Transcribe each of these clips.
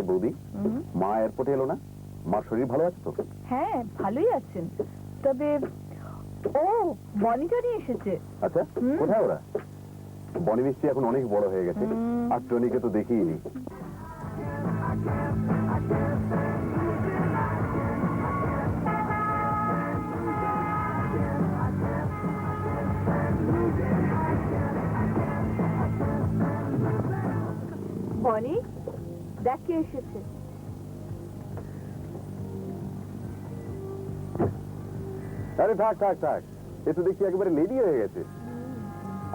বৌদি, মা এয়ারপোর্টে এলো না? মার শরীর ভালো আছে তো? হ্যাঁ, ভালোই আছেন। তবে ও বনিটারই এসেছে। আচ্ছা, কোথায় ওরা? বনি নিশ্চয়ই এখন অনেক বড় হয়ে গেছে, আর টনিকে তো দেখিনি। বনি, দেখ কে এসেছে। আরে থাক থাক থাক, এ তো দেখছি একেবারে লেডি হয়ে গেছে।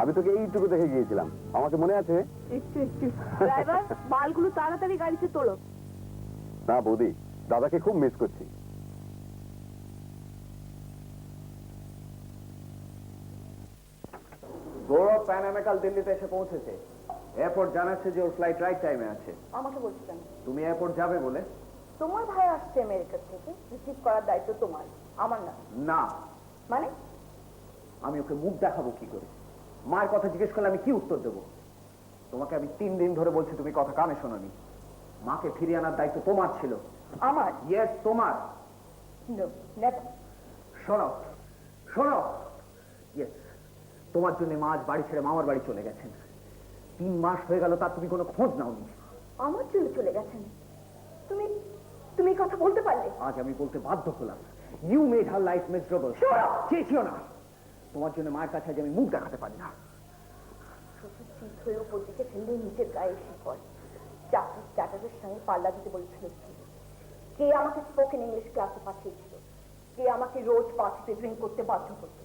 আমি তোকে এইটুকু দেখে গিয়েছিলাম, আমাকে মনে আছে? একটু একটু। ড্রাইভার, মালগুলো তাড়াতাড়ি গাড়িতে তোলো। না বৌদি, দাদাকে খুব মিস করছি। গৌরব প্যান আমেরিকাল দিল্লিতে এসে পৌঁছেছে। এয়ারপোর্ট জানাচ্ছে যে ওর ফ্লাইট রাইট টাইমে আছে। আমাকে বলছি কেন? তুমি এয়ারপোর্ট যাবে বলে। তোমার ভাই আসছে আমেরিকা থেকে, রিসিভ করার দায়িত্ব তোমার, আমার না। না, মানে? আমি ওকে মুখ দেখাবো কি করে? মায়ের কথা জিজ্ঞেস করলে আমি কি উত্তর দেবো? তোমাকে আমি 3 দিন ধরে বলছি, তুমি কথা কানে শোনোনি। মাকে ফিরিয়ে আনার দায়িত্ব তোমার ছিল। আমার? ইয়েস, তোমার। No, never. শোনো শোনো, ইয়েস, তোমার জন্য মা আজ বাড়ি ছেড়ে মামার বাড়ি চলে গেছেন। 3 মাস হয়ে গেল, তার তুমি কোনো খোঁজ নাওনি। আমার জন্য চলে গেছেন? তুমি তুমি এই কথা বলতে পারলে? আজ আমি বলতে বাধ্য হলাম। You made her life miserable. চেয়েছিও না। তোমার জন্য মায়ের কাছে আজ আমি মুখ দেখাতে পারি না। শ্বশুর চিত হয়ে উপর দিকে ফেললে নিচের গায়ে এসে পড়ে। চাটারের সঙ্গে পাল্লা দিতে বলেছিল কে আমাকে স্পোকেন ইংলিশ ক্লাসে পাঠিয়েছিল, কে আমাকে রোজ পার্টিতে ড্রিঙ্ক করতে বাধ্য করত।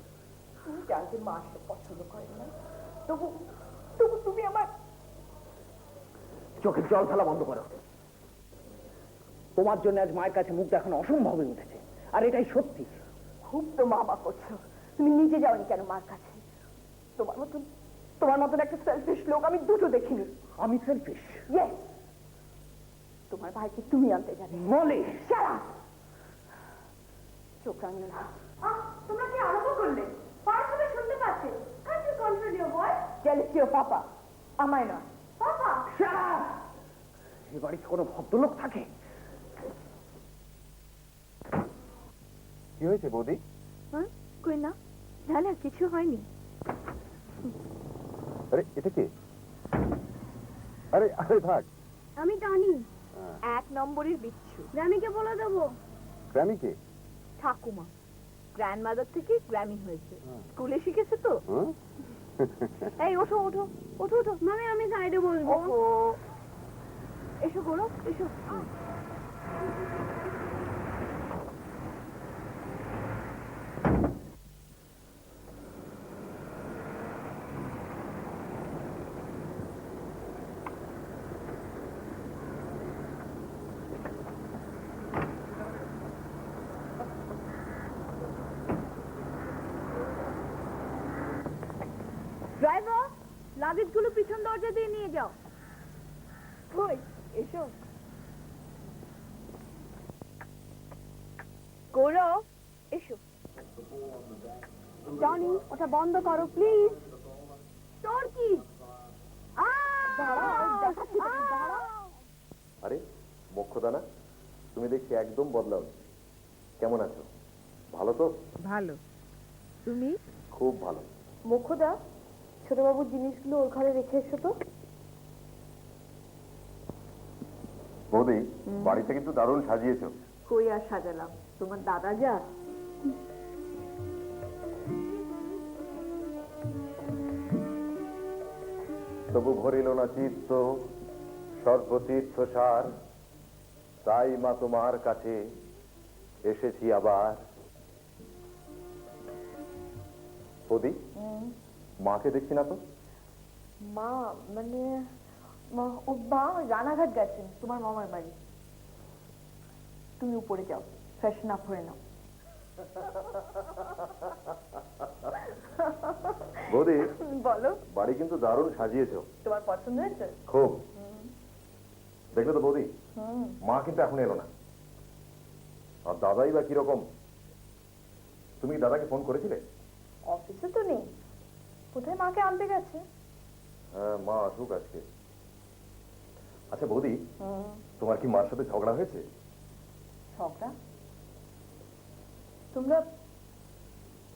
তুমি জানতে মা সে পছন্দ করেন না, তবু তবু তুমি আমার চোখের জল ফেলা বন্ধ করো। তোমার জন্য আজ মায়ের কাছে মুখ দেখানো অসম্ভব হয়ে উঠেছে, আর এটাই সত্যি। খুব তো মা করছো। তুমি নিজে যাওনি কেন মার কাছে? তোমার মতন একটা সেলফিশ লোক আমি দুটো দেখিনি। আমি সেলফিশ? ইয়েস, তোমার ভাইকে তুমি আনতে যাবে। মলি, চোখ রাঙিও না। তোমরা কি আরম্ভ করলে? পার্সবে শুনতে পাচ্ছি। Can't you control your voice? Jealous your papa, আমায় না। পাপা, এই বাড়িতে কোনো ভদ্রলোক থাকে? কি হয়েছে বৌদি? কই না, না কিছু হয়নি। আরে এটা কে? আরে আরে থাক। আমি জানি, 1 নম্বরের বিচ্ছু। গ্র্যামিকে বলে দেবো। গ্র্যামি কে? ঠাকুমা, গ্র্যান্ডমাদার থেকে গ্র্যামি হয়েছে, স্কুলে শিখেছে তো। এই ওঠো ওঠো ওঠো ওঠো। মামি, আমি সাইডে বসবো। এসো গৌরব, এসো। ড্রাইভার, লাগেজ গুলো পিছন দরজা দিয়ে নিয়ে যাও। কই, এসো। গৌরব, এসো। জনি, ওটা বন্ধ করো প্লিজ। তোর কি? আরে মোক্ষদানা, তুমি দেখছি একদম বদলাও। কেমন আছো? ভালো তো? ভালো। তুমি? খুব ভালো। মুখদা, ছোটবাবুর জিনিসগুলো ওর ঘরে রেখে এসো তো। বৌদি, বাড়িটা কিন্তু দারুণ সাজিয়েছো। কই আর সাজালাম, তোমার দাদা যা। তবু ভরিল না চিত্ত সর্বতীর্থ সার, তাই মা তোমার কাছে এসেছি আবার। বৌদি, মাকে দেখছি না তো? মা মানে ও মা রানাঘাট গেছেন তোমার মামার বাড়ি। তুমি উপরে যাও, ফ্রেশন আপ হয়ে নাও। বৌদি, বলো। বাড়ি কিন্তু দারুণ সাজিয়েছো। তোমার পছন্দ হয়েছে? খুব। দেখলে তো বৌদি, মা কিন্তু এখন এলো না। আর দাদাই বা কিরকম? তুমি দাদাকে ফোন করেছিলে? অফিসে তো নেই, কোথায় মাকে আনতে গেছে। হ্যাঁ, মা আসুক আজকে। আচ্ছা বৌদি, তোমার কি মার সাথে ঝগড়া হয়েছে? ঝগড়া? তোমরা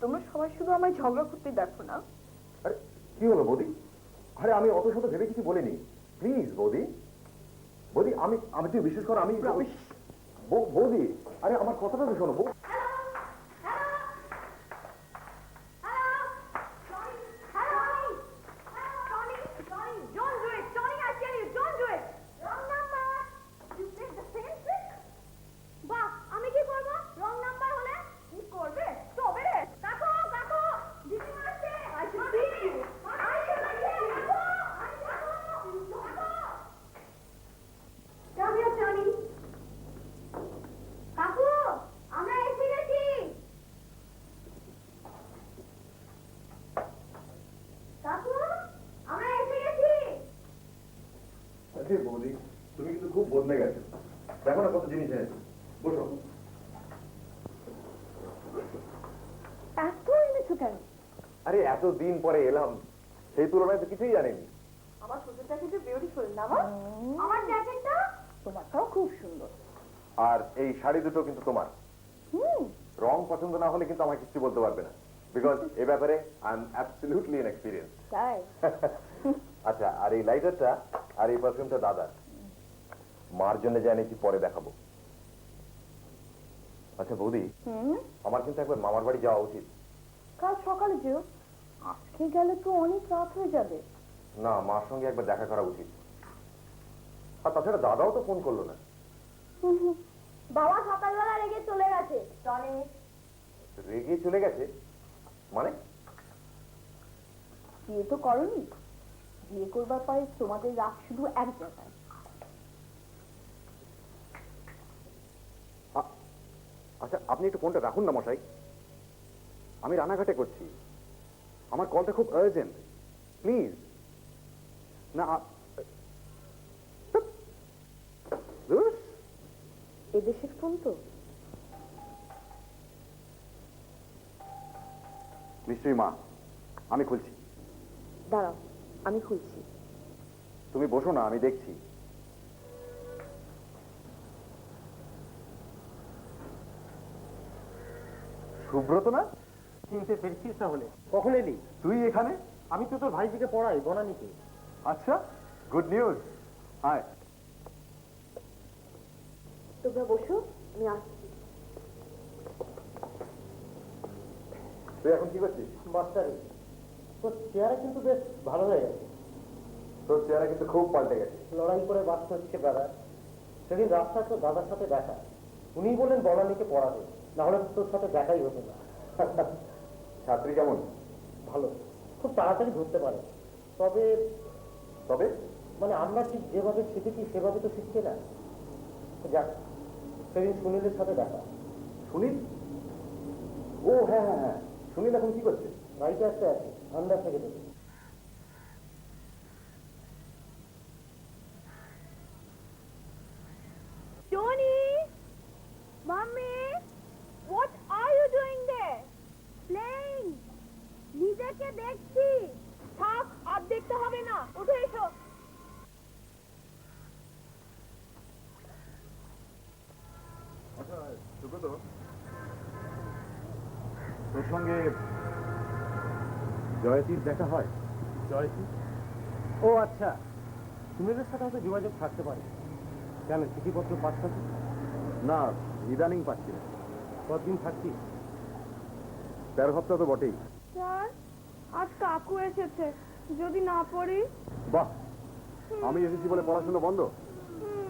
তোমরা সবাই শুধু আমায় ঝগড়া করতেই দেখো না? আরে কি হলো বৌদি? আরে আমি অত শত ভেবে কিছু বলিনি, প্লিজ বৌদি। বৌদি আমি আমি তুই বিশ্বাস করো, আমি বৌদি, আরে আমার কথাটা তো শোনো বৌ। বৌদি তুমি কিন্তু খুব বদলে গেছো, দেখো না কত জিনিস এনেছো। বসো। এত এনেছো কেন? আরে এত দিন পরে এলাম, সেই তুলনায় তো কিছুই জানিনি। আমার শ্বশুরটা কিন্তু বিউটিফুল না মা? আমার জ্যাকেটটা তোমারটাও খুব সুন্দর। আর এই শাড়ি দুটো কিন্তু তোমার। রং পছন্দ না হলে কিন্তু আমাকে কিছু বলতে পারবে না, বিকজ এ ব্যাপারে আই এম অ্যাবসলিউটলি ইনএক্সপিরিয়েন্স। তাই? আচ্ছা, আর এই লাইটারটা আর এই পারফিউমটা দাদা, মার জন্য জানিয়েছি, পরে দেখাবো। আচ্ছা বৌদি, আমার কিন্তু একবার মামার বাড়ি যাওয়া উচিত। কাল সকালে যেও, আজকে গেলে তো অনেক রাত হয়ে যাবে। না, মার সঙ্গে একবার দেখা করা উচিত। আর তাছাড়া দাদাও তো ফোন করলো না। বাবা সকালবেলা রেগে চলে গেছে। টনি, রেগে চলে গেছে মানে? বিয়ে তো করনি, বিয়ে করবার পরে তোমাদের রাগ শুধু এক জায়গায়। আচ্ছা আপনি একটু ফোনটা রাখুন না মশাই, আমি রানাঘাটে করছি, আমার কলটা খুব আর্জেন্ট, প্লিজ। না এদেশের ফোন তো। নিশ্চয়ই মা, আমি খুলছি। দাঁড়াও, আমি খুলছি। তুমি বসো না, আমি দেখছি। সুব্রত না? চিনতে পেরেছিস তাহলে? কখন এলি? তুই এখানে? আমি তো তোর ভাইজিকে পড়াই, বনানীকে। আচ্ছা, গুড নিউজ। হাই। তোমরা বসো, আমি আসছি। তুই এখন কি করছিস? মাস্টারি। তোর চেহারা কিন্তু বেশ ভালো হয়ে গেছে। তোর চেহারা কিন্তু খুব পাল্টে গেছে। লড়াই করে বাঁচতে হচ্ছে ব্রাদার। সেদিন রাস্তায় তোর দাদার সাথে দেখা, উনি বললেন বনানীকে পড়াবে, না হলে তোর সাথে দেখাই হতো না। ছাত্রী কেমন? ভালো, খুব তাড়াতাড়ি ধরতে পারে। তবে তবে মানে আমরা ঠিক যেভাবে শিখেছি সেভাবে তো শিখছে না। যাক, সেদিন সুনীলের সাথে দেখা। সুনীল? ও হ্যাঁ হ্যাঁ হ্যাঁ, সুনীল এখন কি করছে? বাড়িতে আসতে আছে, আন্দাজ থেকে দেবে। Tony, Mommy, what are you doing there? Playing. নিজেকে দেখছি। থাক, আর দেখতে হবে না, উঠে এসো। আচ্ছা সুব্রত, তোর সঙ্গে জয়তীর দেখা হয়? জয়তী? ও আচ্ছা, সুনীলের সাথে হয়তো যোগাযোগ থাকতে পারে। কেন, চিঠিপত্র পাঠাচ্ছি? না, ইদানিং পাচ্ছি না। কতদিন থাকছিস? 13 সপ্তাহ তো বটেই। স্যার, আজ কাকু এসেছে, যদি না পড়ি? বাহ, আমি এসেছি বলে পড়াশোনা বন্ধ?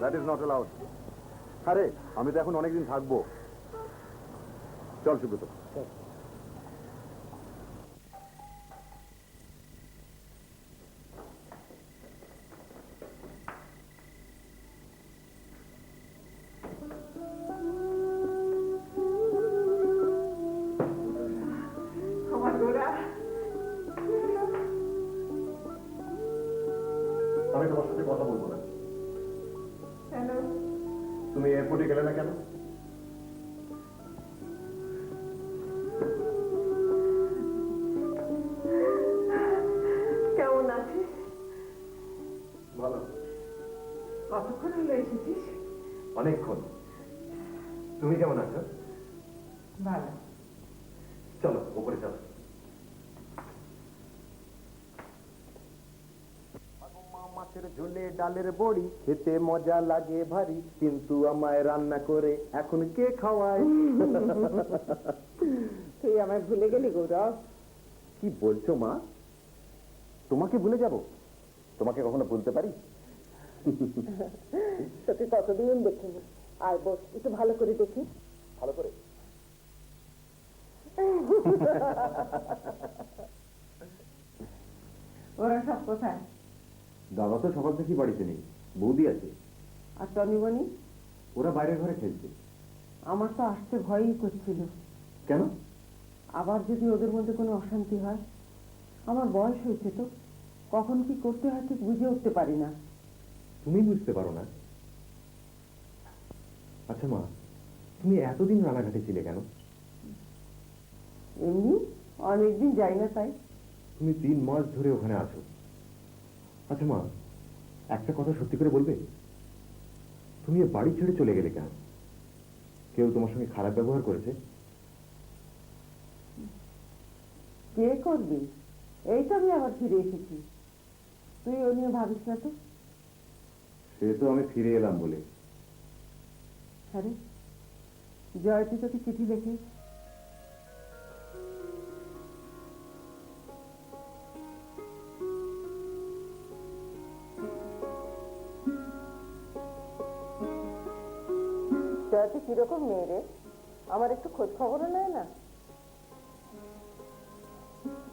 That is not allowed. আরে আমি তো এখন অনেকদিন থাকবো। চল সুব্রত। আমি তোমার সাথে কথা বলবো না। তুমি এয়ারপোর্টে গেলে না কেন? কেমন আছিস? ভালো। অনেকক্ষণ। তুমি কেমন আছো? ভালো। চলো উপরে চলো। মাছের ঝোলে ডালের বড়ি খেতে মজা লাগে ভারী, কিন্তু আমায় রান্না করে এখন কে খাওয়ায়? তুই আমায় ভুলে গেলি গৌরব। কি বলছো মা? তোমাকে ভুলে যাব? তোমাকে কখনো ভুলতে পারি? তোকে কতদিন দেখিনি। আর বস, একটু ভালো করে দেখি। ভালো করে। ওরা সব কোথায়? দাদা তো সকাল থেকেই বাড়িতে নেই, বৌদি আছে। আর টনিমণি? ওরা বাইরের ঘরে খেলছে। আমার তো আসতে ভয়ই করছিল, কেন? আবার যদি ওদের মধ্যে কোনো অশান্তি হয়। আমার বয়স হয়েছে তো, কখন কি করতে হয় ঠিক বুঝে উঠতে পারি না। তুমি বুঝতে পারো না? আচ্ছা মা, তুমি এতদিন রানাঘাটে ছিলে কেন? এমনি অনেকদিন যাই না তাই। তুমি 3 মাস ধরে ওখানে আছো। আচ্ছা মা, একটা কথা সত্যি করে বলবে, তুমি এ বাড়ি ছেড়ে চলে গেলে কেন? কেউ তোমার সঙ্গে খারাপ ব্যবহার করেছে? কে করবি? এই তো আমি আবার ফিরে এসেছি, তুই ও নিয়ে ভাবিস না তো। সে তো আমি ফিরে এলাম বলে। আরে জয়তি তোকে চিঠি লেখে। জয়তি কিরকম মেয়ে রে? আমার একটু খোঁজ খবরও নেয় না।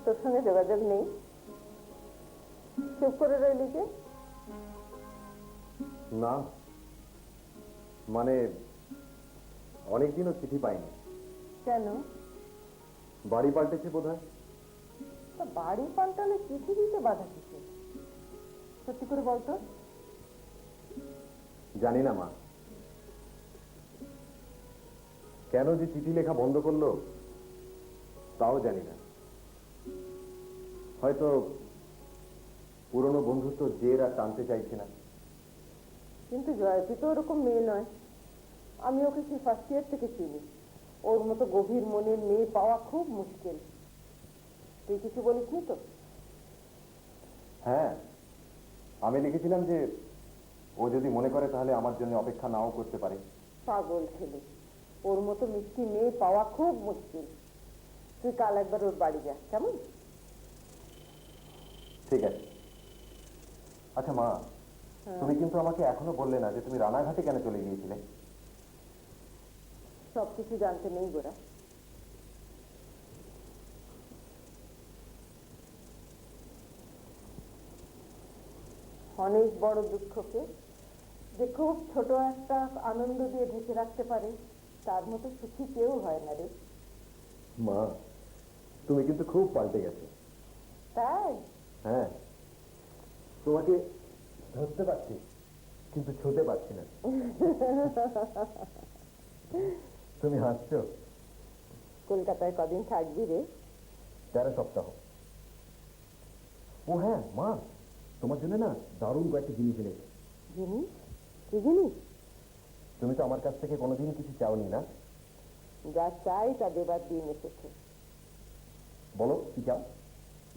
তোর সঙ্গে যোগাযোগ নেই, চুপ করে রইলি যে? না, মানে অনেকদিনও চিঠি পাইনি। কেন? বাড়ি পাল্টেছে বোধহয়। তা বাড়ি পাল্টালে চিঠি দিতে বাধা কিছু? সত্যি করে বলতো। জানি না মা, কেন যে চিঠি লেখা বন্ধ করলো তাও জানি না। হয়তো পুরনো বন্ধুত্ব জের আর টানতে চাইছে না। কিন্তু জয়তি তো ওরকম মেয়ে নয়। আমি ওকে সেই ফার্স্ট ইয়ার থেকে চিনি। ওর মতো গভীর মনের মেয়ে পাওয়া খুব মুশকিল। তুই কিছু বলিসনি তো? হ্যাঁ, আমি লিখেছিলাম যে ও যদি মনে করে তাহলে আমার জন্য অপেক্ষা নাও করতে পারে। পাগল ছেলে, ওর মতো মিষ্টি মেয়ে পাওয়া খুব মুশকিল। তুই কাল একবার ওর বাড়ি যা, কেমন? ঠিক আছে। আচ্ছা মা, তুমি কিন্তু আমাকে এখনো বললে না যে তুমি রানাঘাটে কেন চলে গিয়েছিলে? সবকিছু জানতে নেই গোরা। অনেক বড় দুঃখকে যে খুব ছোট একটা আনন্দ দিয়ে ঢেকে রাখতে পারে, তার মতো সুখী কেউ হয় না রে। মা, তুমি কিন্তু খুব পাল্টে গেছো। তাই? হ্যাঁ, তোমাকে ধরতে পারছি কিন্তু ছুঁতে পারছি না। তুমি হাসছো? কলকাতায় কদিন থাকবি রে? 13 সপ্তাহ। ও হ্যাঁ মা, তোমার জন্য না দারুণ কয়েকটা জিনিস এনেছি। জিনিস? কি জিনিস? তুমি তো আমার কাছ থেকে কোনোদিন কিছু চাওনি না। যা চাই তা দেবার দিন এসেছে। বলো কি চাও?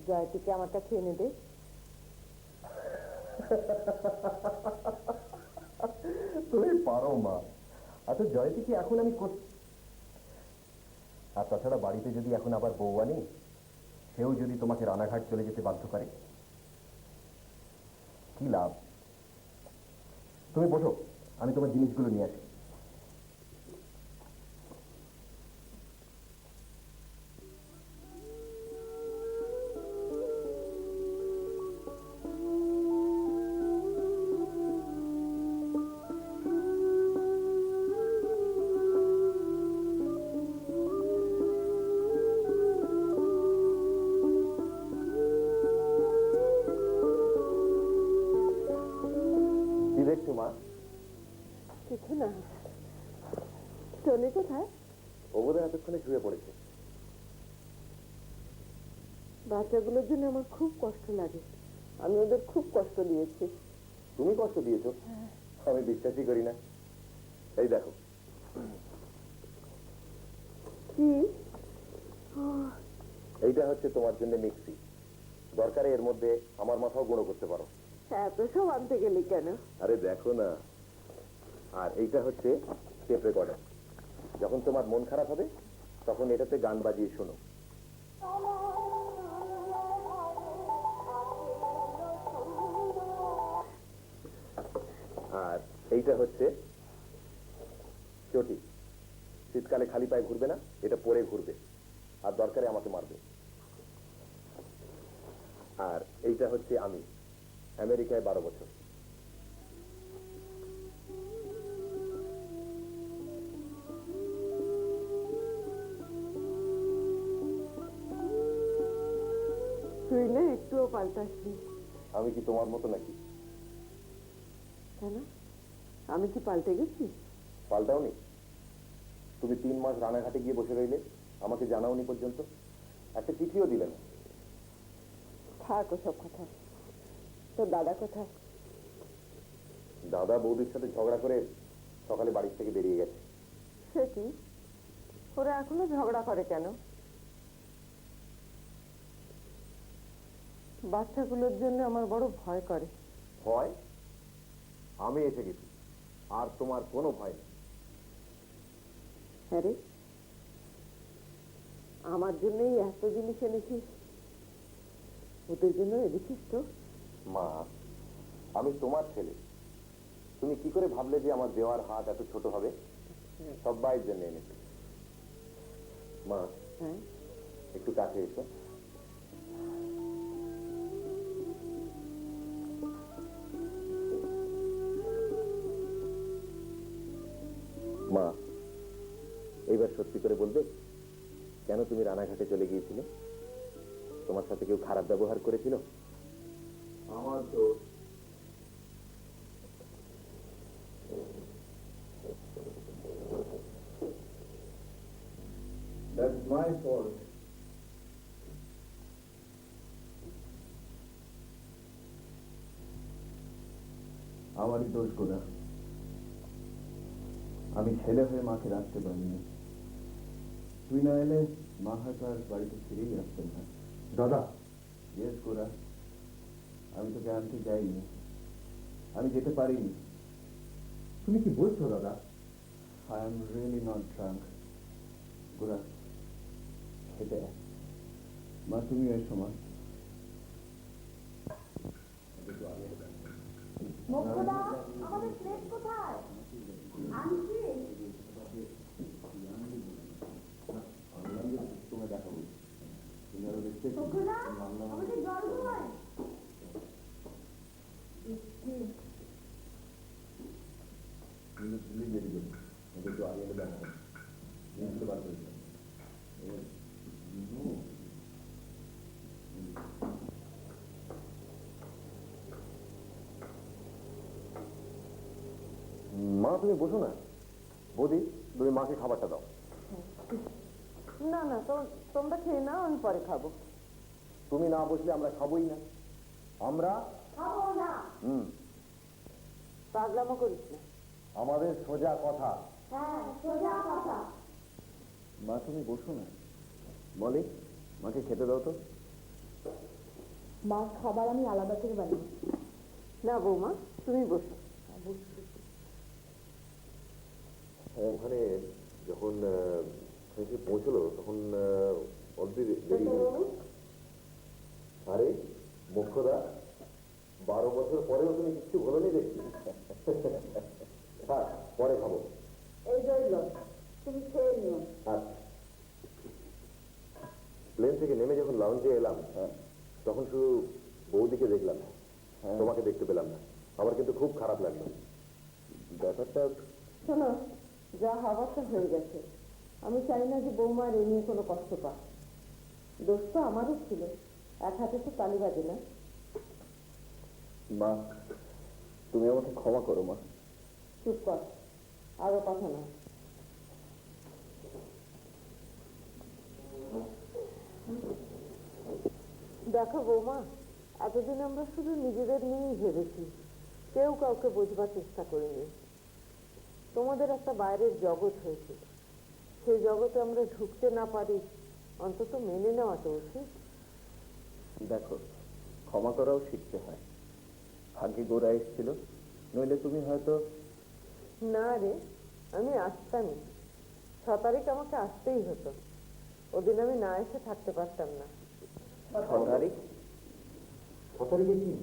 জয়টিকে আমার কাছে এনে দে। তুমি পারো মা। আচ্ছা জয়তি কি এখন আমি আর তাছাড়া বাড়িতে যদি এখন আবার বউ আনি, সেও যদি তোমাকে রানাঘাট চলে যেতে বাধ্য করে, কি লাভ? তুমি বসো, আমি তোমার জিনিসগুলো নিয়ে আসি। কি দেখছো মা? কিছু না। টনি কোথায়? ও বোধহয় এতক্ষণে শুয়ে পড়েছে। বাচ্চাগুলোর জন্য আমার খুব কষ্ট লাগে। আমি ওদের খুব কষ্ট দিয়েছি। তুমি কষ্ট দিয়েছো? আমি বিশ্বাসই করি না। এই দেখো কি এইটা হচ্ছে তোমার জন্য মিক্সি, দরকারে এর মধ্যে আমার মাথাও গুঁড়ো করতে পারো। এত সব আনতে গেলি কেন? আরে দেখো না। আর এইটা হচ্ছে টেপ রেকর্ডার, যখন তোমার মন খারাপ হবে তখন এটাতে গান বাজিয়ে শোনো। আর এইটা হচ্ছে চটি, শীতকালে খালি পায়ে ঘুরবে না, এটা পরে ঘুরবে, আর দরকারে আমাকে মারবে। আর এইটা হচ্ছে আমি, আমেরিকায় 12 বছর। তুই না একটুও পাল্টাসনি। আমি কি তোমার মতো নাকি? কেন, আমি কি পাল্টে গেছি? পাল্টাওনি। তুমি 3 মাস রানাঘাটে গিয়ে বসে রইলে, আমাকে জানাওনি পর্যন্ত, একটা চিঠিও দিলে না। থাক ওসব কথা। তোর দাদা কোথায়? দাদা বৌদির সাথে ঝগড়া করে সকালে বাড়ি থেকে বেরিয়ে গেছে। সে কি, ওরা এখনো ঝগড়া করে কেন? বাচ্চাগুলোর জন্য আমার বড় ভয় করে। ভয়? আমি এসে গেছি, আর তোমার কোনো ভয় নেই। হ্যাঁ রে, আমার জন্যই এত জিনিস এনেছিস, ওদের জন্য এনেছিস তো? মা, আমি তোমার ছেলে, তুমি কি করে ভাবলে যে আমার দেওয়ার হাত এত ছোট হবে? সবাইয়ের জন্য এনেছি। মা, হ্যাঁ, একটু কাছে এসো। মা, এইবার সত্যি করে বলবে, কেন তুমি রানাঘাটে চলে গিয়েছিলে? তোমার সাথে কেউ খারাপ ব্যবহার করেছিল? আমার তো That's my fault. আমারই দোষ গোদা, আমি ছেলে হয়ে মাকে রাখতে পারিনি। তুই না এলে মা হয়তো আর বাড়িতে ফিরেই আসতেন না। দাদা, ইয়েস গোরা, আমি তোকে আনতে যাইনি, আমি যেতে পারিনি। তুমি কি বলছো দাদা? I am really not drunk. Gora, খেতে আয়। মা, তুমি এসো মা। মুক্তদা, আমাদের প্লেট কোথায়? আনছি। তোমায় দেখাবো। মুক্তদা, আমাদের জল নয়। মা, তুমি বসো না। বৌদি, তুমি মাকে খাবারটা দাও। না না, তোমরা খেয়ে নাও, আমি পরে খাবো। তুমি না বসলে আমরা খাবোই না। আমরা খাবো না। পাগলামো করিস না। আমাদের সোজা কথা। হ্যাঁ, সোজা কথা। মা, তুমি বসো না। মলি, মাকে খেতে দাও তো। মা, খাবার আমি আলাদা করে বানিয়ে। না বৌমা, তুমি বসো। ওখানে যখন এসে পৌঁছলো তখন অলরেডি দেরি হয়ে গেছে। আরে মুখ্যদা, 12 বছর পরেও তুমি কিচ্ছু বলোনি দেখছি। হ্যাঁ, পরে খাবো। এই রইল, তুমি খেয়ে নিও। আচ্ছা। প্লেন থেকে নেমে যখন লাউঞ্জে এলাম, তখন শুধু বৌদিকে দেখলাম, তোমাকে দেখতে পেলাম না। আমার কিন্তু খুব খারাপ লাগলো ব্যাপারটা। শোনো, যা হবার তা হয়ে গেছে। আমি চাই না যে বৌমা আর এ নিয়ে কোনো কষ্ট পাক। দোষ তো আমারও ছিল, এক হাতে তো তালি বাজে না। মা, তুমি আমাকে ক্ষমা করো মা। চুপ কর, আরো কথা না। দেখো বৌমা, এতদিন আমরা শুধু নিজেদের নিয়েই ভেবেছি, কেউ কাউকে বোঝবার চেষ্টা করিনি। তোমাদের একটা বাইরের জগৎ হয়েছে, সেই জগতে আমরা ঢুকতে না পারি, অন্তত মেনে নেওয়া তো উচিত। দেখো, ক্ষমা করাও শিখতে হয়। ভাগ্যে গোরা এসেছিল, নইলে তুমি হয়তো। না রে, আমি আসতামই। 6 তারিখ আমাকে আসতেই হতো, ওদিন আমি না এসে থাকতে পারতাম না। 6 তারিখ? 6 তারিখে কি?